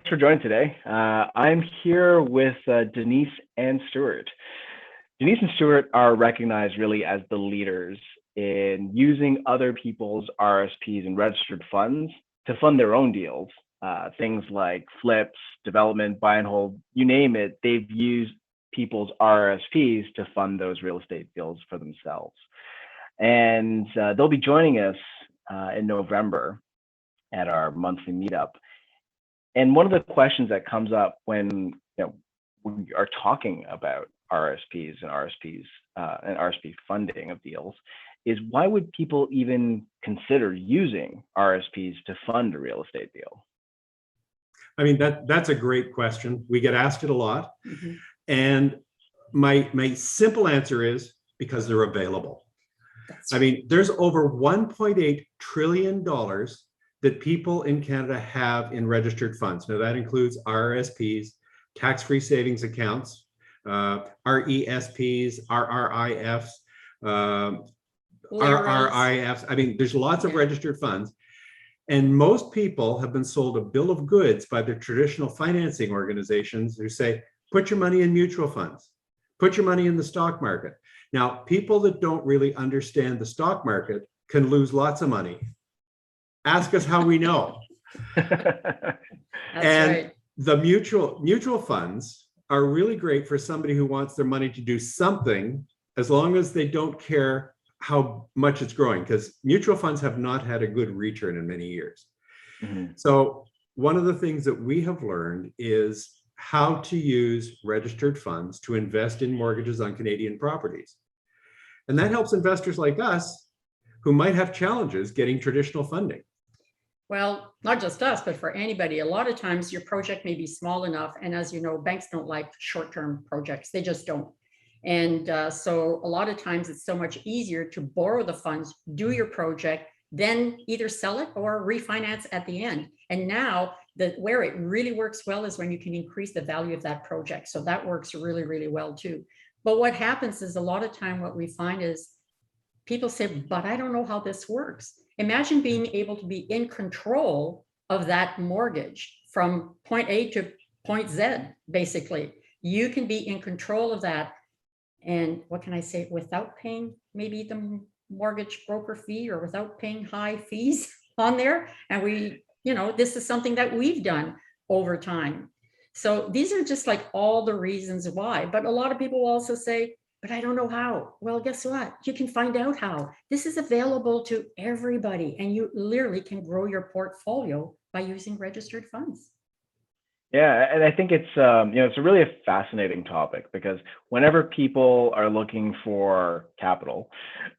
for joining today. I'm here with Denise and Stuart. Denise and Stuart are recognized really as the leaders in using other people's RSPs and registered funds to fund their own deals. Things like flips, development, buy and hold, you name it, they've used people's RRSPs to fund those real estate deals for themselves. And they'll be joining us in November at our monthly meetup. And one of the questions that comes up when we are talking about RSPs and RSP funding of deals is, why would people even consider using RSPs to fund a real estate deal? I mean, that's a great question. We get asked it a lot. Mm-hmm. And my simple answer is because they're available. I mean, there's over $1.8 trillion that people in Canada have in registered funds. Now that includes RRSPs, tax-free savings accounts, RESPs, RRIFs, RRIFs. I mean, there's lots of registered funds. And most people have been sold a bill of goods by the traditional financing organizations who say, put your money in mutual funds, put your money in the stock market. Now, people that don't really understand the stock market can lose lots of money. Ask us how we know. And right. The mutual funds are really great for somebody who wants their money to do something, as long as they don't care how much it's growing, because mutual funds have not had a good return in many years. Mm-hmm. So one of the things that we have learned is how to use registered funds to invest in mortgages on Canadian properties. And that helps investors like us who might have challenges getting traditional funding. Well, not just us, but for anybody. A lot of times your project may be small enough. And as you know, banks don't like short-term projects. They just don't. And so a lot of times it's so much easier to borrow the funds, do your project, then either sell it or refinance at the end. And now where it really works well is when you can increase the value of that project. So that works really, really well too. But what happens is, a lot of time what we find is people say, but I don't know how this works. Imagine being able to be in control of that mortgage from point A to point Z, basically. You can be in control of that. And what can I say, without paying maybe the mortgage broker fee, or without paying high fees on there. And this is something that we've done over time. So these are just like all the reasons why. But a lot of people will also say, but I don't know how. Well, guess what? You can find out how. This is available to everybody, and you literally can grow your portfolio by using registered funds. Yeah, and I think it's it's a really fascinating topic, because whenever people are looking for capital,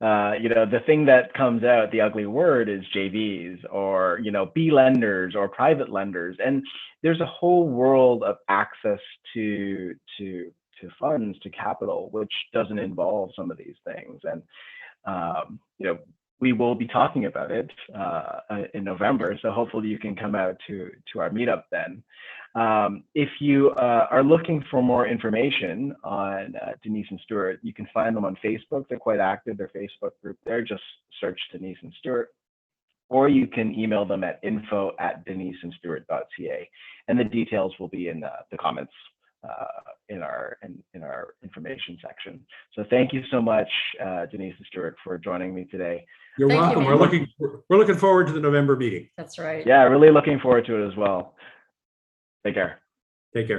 the thing that comes out, the ugly word, is JVs, or B lenders or private lenders, and there's a whole world of access to funds, to capital, which doesn't involve some of these things. And we will be talking about it in November, so hopefully you can come out to our meetup then. If you are looking for more information on Denise and Stuart, you can find them on Facebook. They're quite active, their Facebook group there. Just search Denise and Stuart, or you can email them at info@deniseandstuart.ca, and the details will be in the comments in our information section. So thank you so much, Denise and Stuart, for joining me today. You're welcome. We're looking forward to the November meeting. That's right. Yeah, really looking forward to it as well. Take care. Take care.